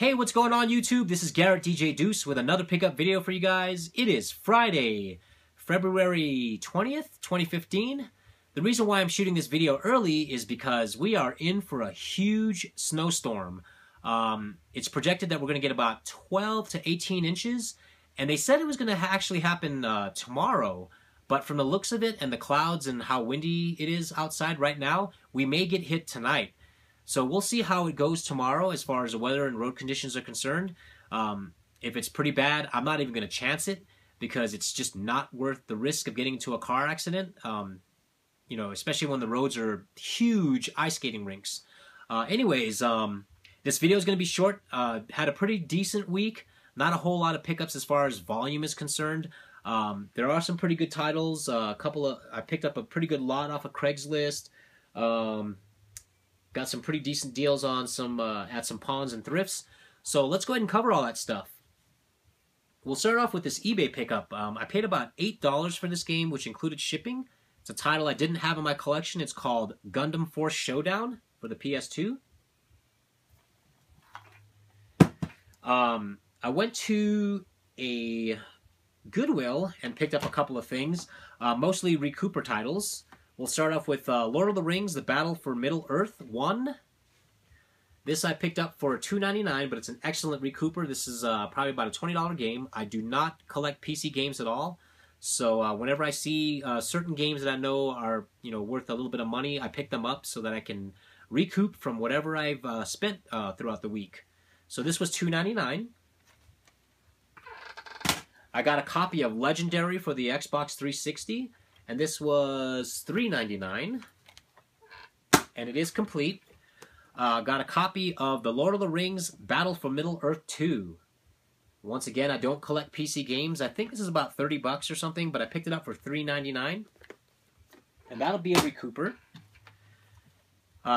Hey, what's going on YouTube? This is Garrett DJ Deuce with another pickup video for you guys. It is Friday, February 20th, 2015. The reason why I'm shooting this video early is because we are in for a huge snowstorm. It's projected that we're going to get about 12 to 18 inches, and they said it was going to actually happen tomorrow. But from the looks of it and the clouds and how windy it is outside right now, we may get hit tonight. So we'll see how it goes tomorrow as far as the weather and road conditions are concerned. If it's pretty bad, I'm not even going to chance it because it's just not worth the risk of getting into a car accident. You know, especially when the roads are huge ice skating rinks. Anyways, this video is going to be short. Had a pretty decent week. Not a whole lot of pickups as far as volume is concerned. There are some pretty good titles. I picked up a pretty good lot off of Craigslist. Got some pretty decent deals on some at some pawns and thrifts. So let's go ahead and cover all that stuff. We'll start off with this eBay pickup. I paid about $8 for this game, which included shipping. It's a title I didn't have in my collection. It's called Gundam Force Showdown for the PS2. I went to a Goodwill and picked up a couple of things, mostly Recooper titles. We'll start off with Lord of the Rings, The Battle for Middle-earth 1. This I picked up for $2.99, but it's an excellent Recooper. This is probably about a $20 game. I do not collect PC games at all. So whenever I see certain games that I know are worth a little bit of money, I pick them up so that I can recoup from whatever I've spent throughout the week. So this was $2.99. I got a copy of Legendary for the Xbox 360, and this was $3.99. And it is complete. Got a copy of The Lord of the Rings Battle for Middle-earth 2. Once again, I don't collect PC games. I think this is about 30 bucks or something, but I picked it up for $3.99. And that'll be a Recooper.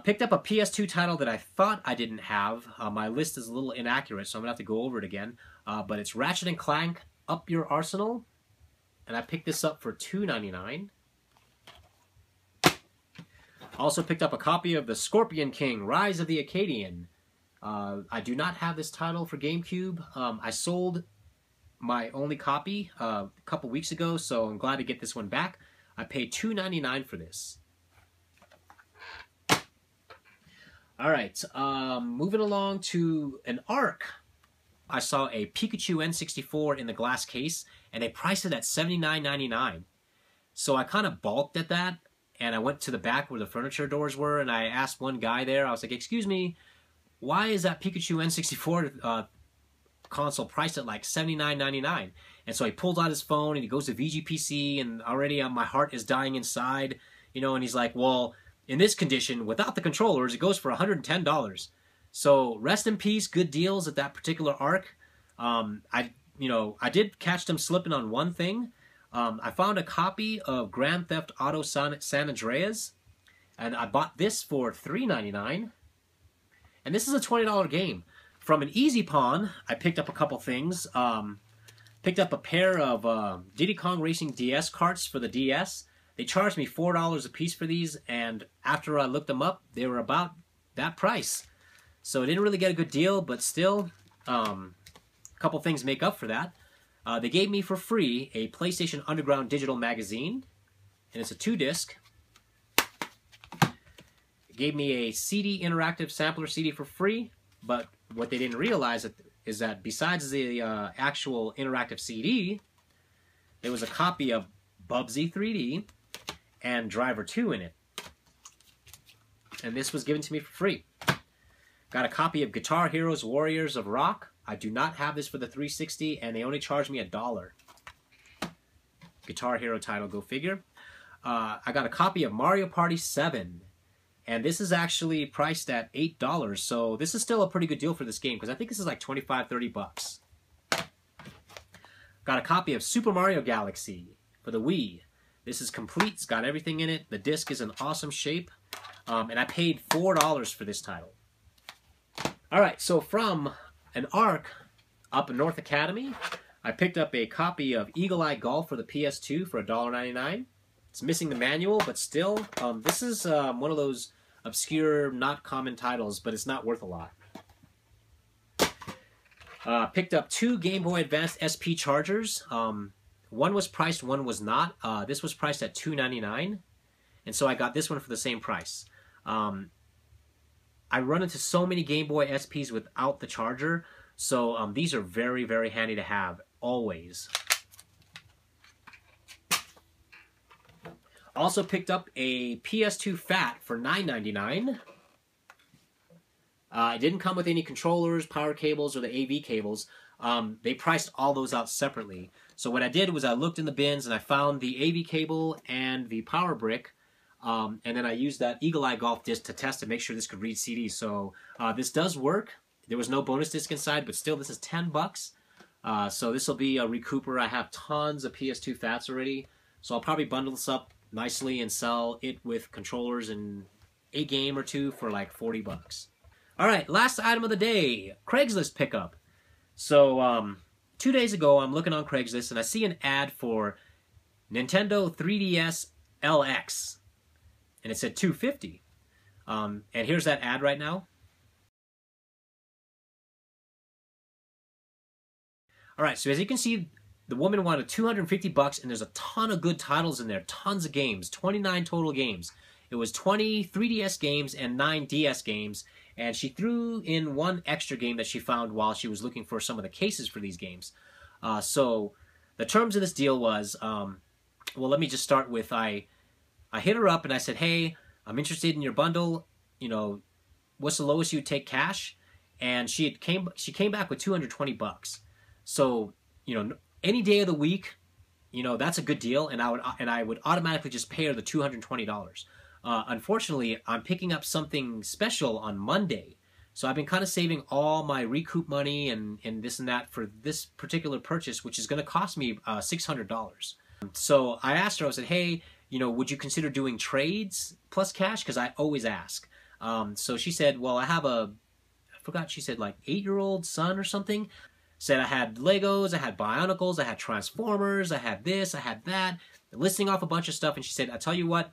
Picked up a PS2 title that I thought I didn't have. My list is a little inaccurate, so I'm going to have to go over it again. But it's Ratchet and Clank, Up Your Arsenal. And I picked this up for $2.99. Also picked up a copy of The Scorpion King, Rise of the Akkadian. I do not have this title for GameCube. I sold my only copy a couple weeks ago, so I'm glad to get this one back. I paid $2.99 for this. Alright, moving along to an ARC. I saw a Pikachu N64 in the glass case, and they priced it at $79.99. So I kind of balked at that, and I went to the back where the furniture doors were, and I asked one guy there, I was like, excuse me, why is that Pikachu N64 console priced at like $79.99? And so he pulls out his phone and he goes to VGPC, and already my heart is dying inside, and he's like, well, in this condition, without the controllers, it goes for $110. So rest in peace, good deals at that particular ARC. I did catch them slipping on one thing. I found a copy of Grand Theft Auto San Andreas, and I bought this for $3.99. And this is a $20 game. From an Easy Pawn, I picked up a couple things. Picked up a pair of Diddy Kong Racing DS carts for the DS. They charged me $4 a piece for these, and after I looked them up, they were about that price. So I didn't really get a good deal, but still, a couple things make up for that. They gave me for free a PlayStation Underground digital magazine, and it's a 2-disc. It gave me a CD interactive sampler CD for free, but what they didn't realize is that besides the actual interactive CD, there was a copy of Bubsy 3D and Driver 2 in it. And this was given to me for free. Got a copy of Guitar Heroes Warriors of Rock. I do not have this for the 360, and they only charged me $1. Guitar Hero title, go figure. I got a copy of Mario Party 7, and this is actually priced at $8, so this is still a pretty good deal for this game, because I think this is like 25, 30 bucks. Got a copy of Super Mario Galaxy for the Wii. This is complete, it's got everything in it, the disc is in awesome shape, and I paid $4 for this title. Alright, so from an ARC up in North Academy, I picked up a copy of Eagle Eye Golf for the PS2 for $1.99. It's missing the manual, but still, this is one of those obscure, not common titles, but it's not worth a lot. Picked up 2 Game Boy Advance SP chargers. One was priced, one was not. This was priced at $2.99, and so I got this one for the same price. I run into so many Game Boy SPs without the charger, so these are very, very handy to have, always. Also picked up a PS2 Fat for $9.99. It didn't come with any controllers, power cables, or the AV cables. They priced all those out separately. So what I did was I looked in the bins and I found the AV cable and the power brick. And then I used that Eagle Eye Golf disc to test to make sure this could read CDs. So this does work. There was no bonus disc inside, but still, this is $10. So this will be a recouper. I have tons of PS2 Fats already. So I'll probably bundle this up nicely and sell it with controllers and a game or two for like $40. All right, last item of the day, Craigslist pickup. So 2 days ago, I'm looking on Craigslist and I see an ad for Nintendo 3DS LX, and it said $250. And here's that ad right now. All right, so as you can see, the woman wanted $250, and there's a ton of good titles in there, tons of games, 29 total games. It was 20 3DS games and 9 DS games, and she threw in one extra game that she found while she was looking for some of the cases for these games. So the terms of this deal was, well, let me just start with, I hit her up and I said, hey, I'm interested in your bundle. You know, what's the lowest you'd take cash? And she came back with $220. So, you know, any day of the week, you know, that's a good deal, and I would automatically just pay her the $220. Unfortunately, I'm picking up something special on Monday, so I've been kind of saving all my recoup money and this and that for this particular purchase, which is going to cost me $600. So I asked her, I said, hey, you know, would you consider doing trades plus cash? Because I always ask. So she said, well, I have I forgot, she said like 8-year-old son or something. Said I had Legos, I had Bionicles, I had Transformers, I had this, I had that, listing off a bunch of stuff. And she said, I tell you what,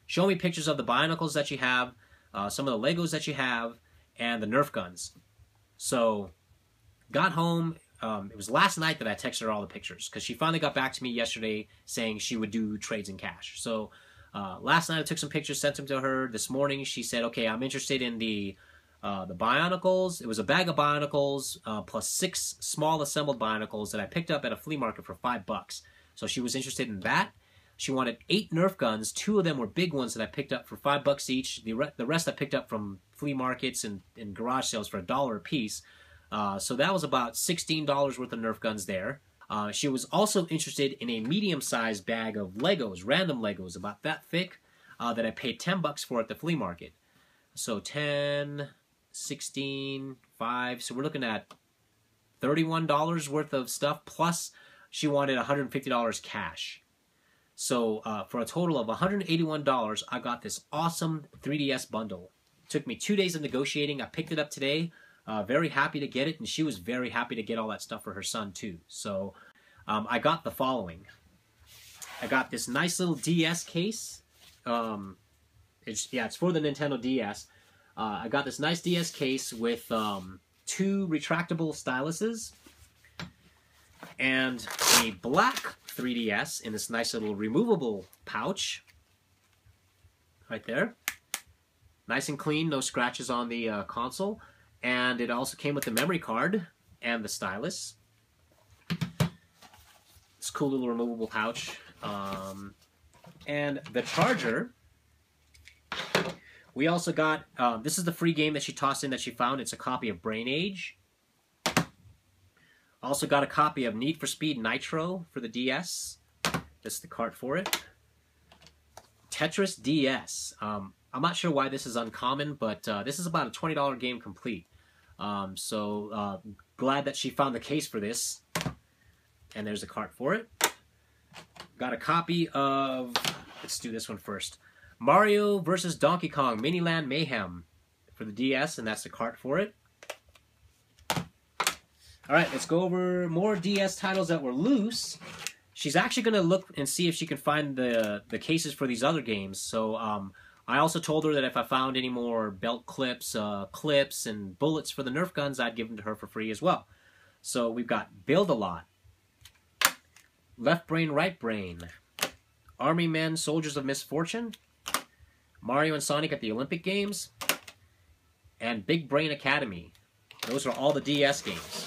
show me pictures of the Bionicles that you have, some of the Legos that you have, and the Nerf guns. So, got home. It was last night that I texted her all the pictures, because she finally got back to me yesterday saying she would do trades in cash. So, last night I took some pictures, sent them to her. This morning she said, okay, I'm interested in the Bionicles. It was a bag of Bionicles plus 6 small assembled Bionicles that I picked up at a flea market for $5. So she was interested in that. She wanted 8 Nerf guns. 2 of them were big ones that I picked up for $5 each. The rest I picked up from flea markets and garage sales for $1 a piece. So that was about $16 worth of Nerf guns there. She was also interested in a medium-sized bag of Legos, random Legos, about that thick, that I paid $10 for at the flea market. So 10... 16, 5, so we're looking at $31 worth of stuff, plus she wanted $150 cash. So for a total of $181, I got this awesome 3DS bundle. It took me 2 days of negotiating. I picked it up today. Very happy to get it, and she was very happy to get all that stuff for her son too. So I got the following. I got this nice little DS case. It's for the Nintendo DS. I got this nice DS case with 2 retractable styluses and a black 3DS in this nice little removable pouch right there. Nice and clean, no scratches on the console. And it also came with the memory card and the stylus. This cool little removable pouch. And the charger. We also got, this is the free game that she tossed in that she found. It's a copy of Brain Age. Also got a copy of Need for Speed Nitro for the DS. This is the cart for it. Tetris DS. I'm not sure why this is uncommon, but this is about a $20 game complete. So glad that she found the case for this. And there's a cart for it. Got a copy of, let's do this one first. Mario vs. Donkey Kong Miniland Mayhem for the DS, and that's the cart for it. Alright, let's go over more DS titles that were loose. She's actually going to look and see if she can find the cases for these other games. So I also told her that if I found any more belt clips, clips, and bullets for the Nerf guns, I'd give them to her for free as well. So we've got Build a Lot, Left Brain, Right Brain, Army Men, Soldiers of Misfortune, Mario and Sonic at the Olympic Games, and Big Brain Academy. Those are all the DS games.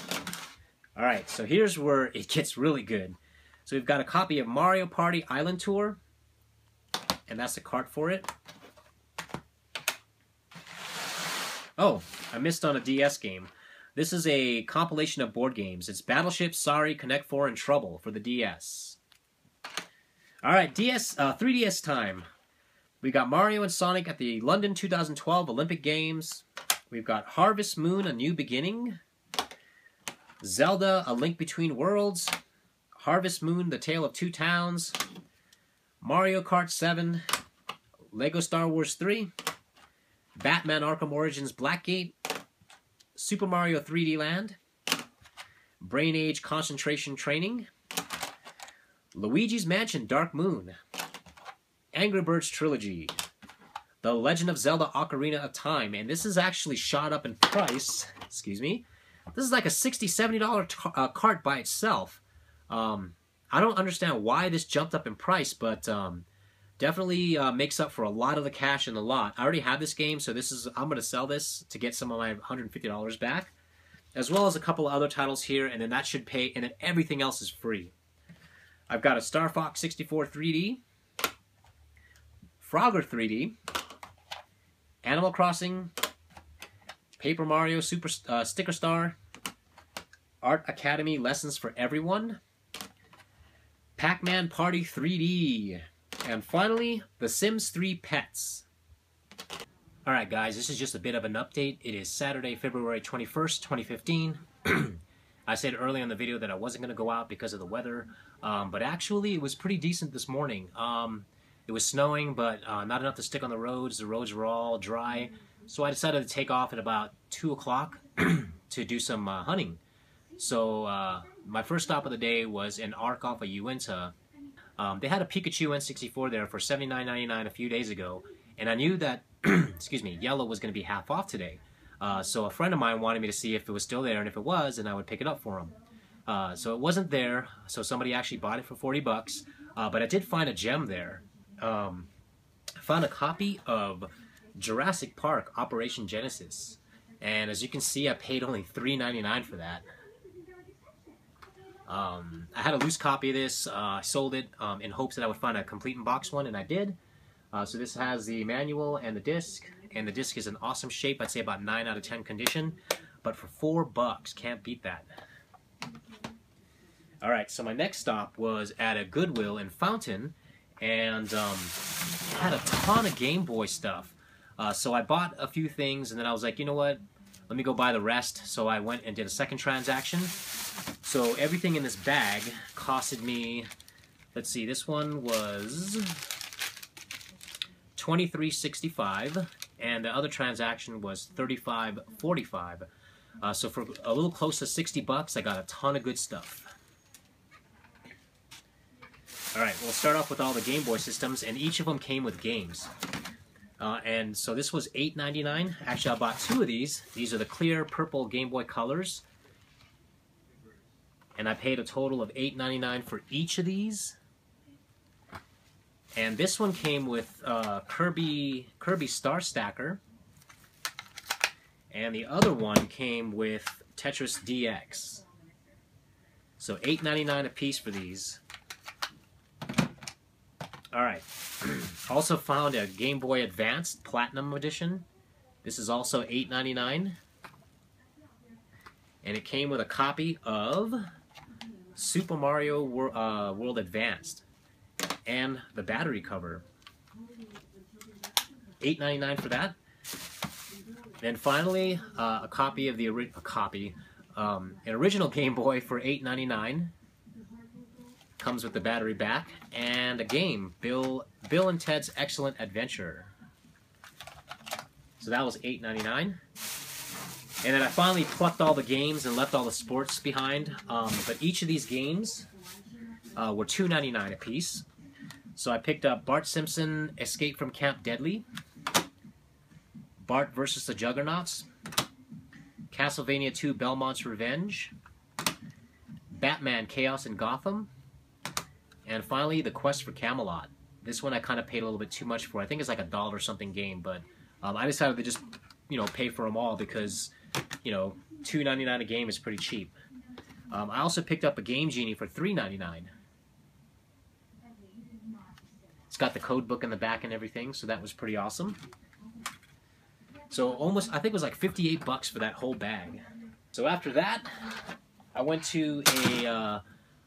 Alright, so here's where it gets really good. So we've got a copy of Mario Party Island Tour, and that's the cart for it. Oh, I missed on a DS game. This is a compilation of board games. It's Battleship, Sorry, Connect 4, and Trouble for the DS. Alright, 3DS time. We got Mario and Sonic at the London 2012 Olympic Games. We've got Harvest Moon, A New Beginning. Zelda, A Link Between Worlds. Harvest Moon, The Tale of Two Towns. Mario Kart 7. Lego Star Wars 3. Batman Arkham Origins Blackgate. Super Mario 3D Land. Brain Age Concentration Training. Luigi's Mansion Dark Moon. Angry Birds Trilogy. The Legend of Zelda Ocarina of Time. And this is actually shot up in price. Excuse me. This is like a $60, $70 cart by itself. I don't understand why this jumped up in price, but definitely makes up for a lot of the cash in the lot. I already have this game, so I'm going to sell this to get some of my $150 back, as well as a couple of other titles here, and then that should pay, and then everything else is free. I've got a Star Fox 64 3D, Frogger 3D, Animal Crossing, Paper Mario Super Sticker Star, Art Academy Lessons for Everyone, Pac-Man Party 3D, and finally, The Sims 3 Pets. Alright guys, this is just a bit of an update. It is Saturday, February 21st, 2015. I said earlier in the video that I wasn't going to go out because of the weather, but actually it was pretty decent this morning. It was snowing, but not enough to stick on the roads. The roads were all dry, so I decided to take off at about 2 o'clock to do some hunting. So my first stop of the day was in Ark off of Uinta. They had a Pikachu N64 there for $79.99 a few days ago, and I knew that excuse me, yellow was going to be half off today. So a friend of mine wanted me to see if it was still there, and if it was, then I would pick it up for him. So it wasn't there, so somebody actually bought it for 40 bucks, but I did find a gem there. I found a copy of Jurassic Park Operation Genesis, and as you can see, I paid only $3.99 for that. I had a loose copy of this. I sold it in hopes that I would find a complete in box one, and I did. So this has the manual and the disc is in awesome shape. I'd say about 9 out of 10 condition, but for 4 bucks, can't beat that. Alright, so my next stop was at a Goodwill in Fountain, and had a ton of Game Boy stuff. So I bought a few things, and then I was like, you know what, let me go buy the rest. So I went and did a second transaction. So everything in this bag costed me, let's see, this one was $23.65, and the other transaction was $35.45. So for a little close to 60 bucks, I got a ton of good stuff. Alright, we'll start off with all the Game Boy systems, and each of them came with games. And so this was $8.99. Actually, I bought 2 of these. These are the clear purple Game Boy Colors. And I paid a total of $8.99 for each of these. And this one came with Kirby Star Stacker. And the other one came with Tetris DX. So $8.99 a piece for these. Alright. Also found a Game Boy Advanced Platinum Edition. This is also $8.99. And it came with a copy of Super Mario World Advanced and the battery cover. $8.99 for that. And finally, a copy of the an original Game Boy for $8.99. Comes with the battery back, and a game, Bill and Ted's Excellent Adventure. So that was $8.99. And then I finally plucked all the games and left all the sports behind. But each of these games were $2.99 a piece. So I picked up Bart Simpson Escape from Camp Deadly, Bart vs. the Juggernauts, Castlevania 2 Belmont's Revenge, Batman Chaos in Gotham, and finally The Quest for Camelot. This one I kind of paid a little bit too much for. I think it's like $1 something game, but I decided to just, pay for them all because, $2.99 a game is pretty cheap. I also picked up a Game Genie for $3.99. It's got the code book in the back and everything, so that was pretty awesome. So almost, I think it was like 58 bucks for that whole bag. So after that, I went to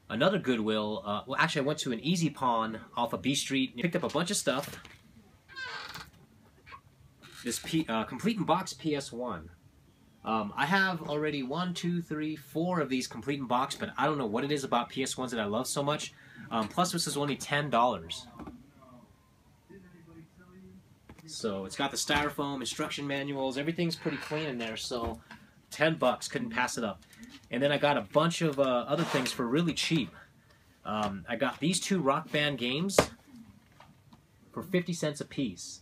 another Goodwill. Well, actually, I went to an Easy Pawn off of B Street and picked up a bunch of stuff. This Complete in Box PS1. I have already 4 of these Complete in Box, but I don't know what it is about PS1s that I love so much. Plus, this is only $10. So it's got the styrofoam, instruction manuals, everything's pretty clean in there, so 10 bucks, couldn't pass it up. And then I got a bunch of other things for really cheap. I got these 2 Rock Band games for 50 cents a piece.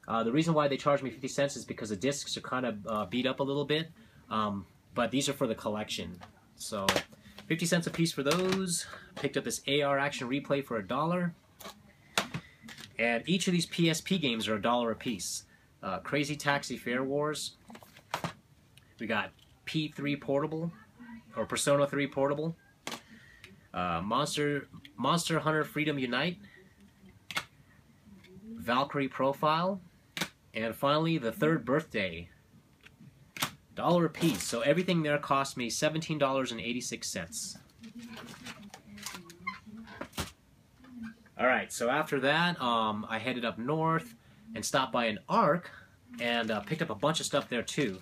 The reason why they charge me 50 cents is because the discs are kind of beat up a little bit, but these are for the collection. So 50 cents a piece for those. Picked up this AR Action Replay for $1. And each of these PSP games are $1 a piece. Crazy Taxi Fare Wars. We got P3 Portable, or Persona 3 Portable. Monster Hunter Freedom Unite. Valkyrie Profile. And finally, The Third Birthday. $1 a piece. So everything there cost me $17.86. Alright, so after that, I headed up north and stopped by an Arc and picked up a bunch of stuff there too.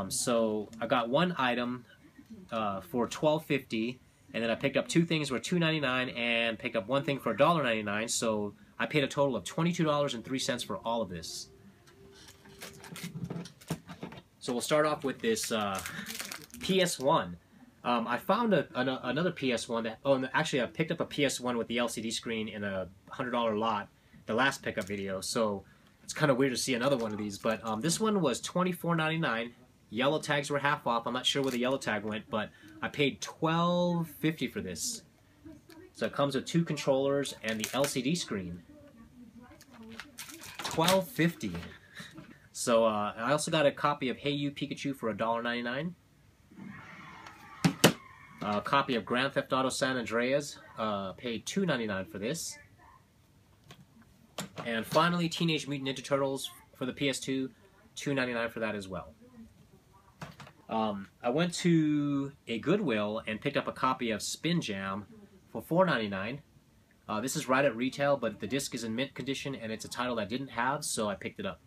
So I got one item for $12.50, and then I picked up 2 things for $2.99 and picked up 1 thing for $1.99, so I paid a total of $22.03 for all of this. So we'll start off with this PS1. I found another PS1 that, actually I picked up a PS1 with the LCD screen in a $100 lot, the last pickup video, so it's kind of weird to see another one of these, but this one was $24.99. Yellow tags were half off. I'm not sure where the yellow tag went, but I paid $12.50 for this. So it comes with 2 controllers and the LCD screen. $12.50. So I also got a copy of Hey You Pikachu for $1.99. A copy of Grand Theft Auto San Andreas, paid $2.99 for this. And finally, Teenage Mutant Ninja Turtles for the PS2, $2.99 for that as well. I went to a Goodwill and picked up a copy of Spin Jam for $4.99. This is right at retail, but the disc is in mint condition, and it's a title I didn't have, so I picked it up.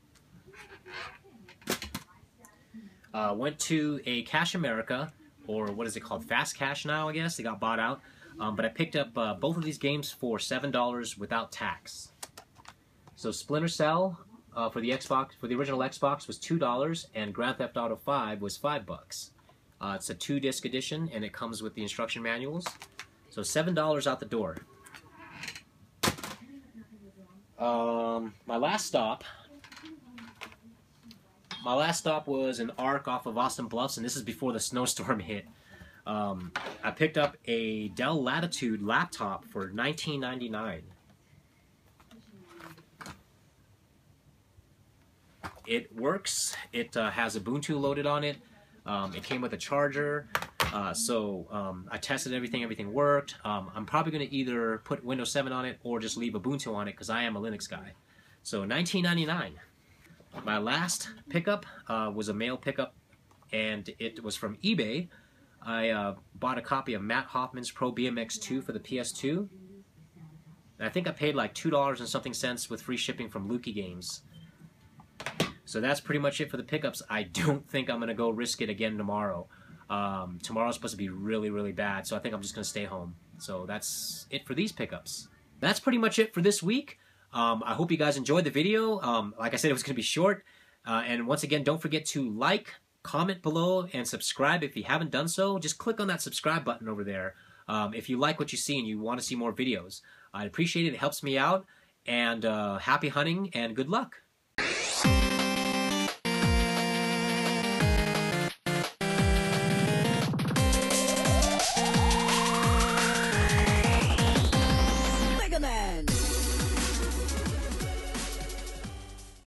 Went to a Cash America, or what is it called, Fast Cash now, I guess. They got bought out. But I picked up both of these games for $7 without tax. So Splinter Cell for the Xbox, for the original Xbox, was $2, and Grand Theft Auto 5 was $5. It's a 2-disc edition, and it comes with the instruction manuals. So $7 out the door. My last stop was an Arc off of Austin Bluffs, and this is before the snowstorm hit. I picked up a Dell Latitude laptop for $19.99. It works. It has Ubuntu loaded on it. It came with a charger. So I tested everything. Everything worked. I'm probably going to either put Windows 7 on it or just leave Ubuntu on it because I am a Linux guy. So $19.99. My last pickup was a mail pickup, and it was from eBay. I bought a copy of Matt Hoffman's Pro BMX 2 for the PS2. And I think I paid like $2 and something cents with free shipping from Lukey Games. So that's pretty much it for the pickups. I don't think I'm going to go risk it again tomorrow. Tomorrow's supposed to be really, really bad, so I think I'm just going to stay home. So that's it for these pickups. That's pretty much it for this week. I hope you guys enjoyed the video. Like I said, it was going to be short. And once again, don't forget to like, comment below, and subscribe if you haven't done so. Just click on that subscribe button over there if you like what you see and you want to see more videos. I'd appreciate it. It helps me out. And happy hunting and good luck.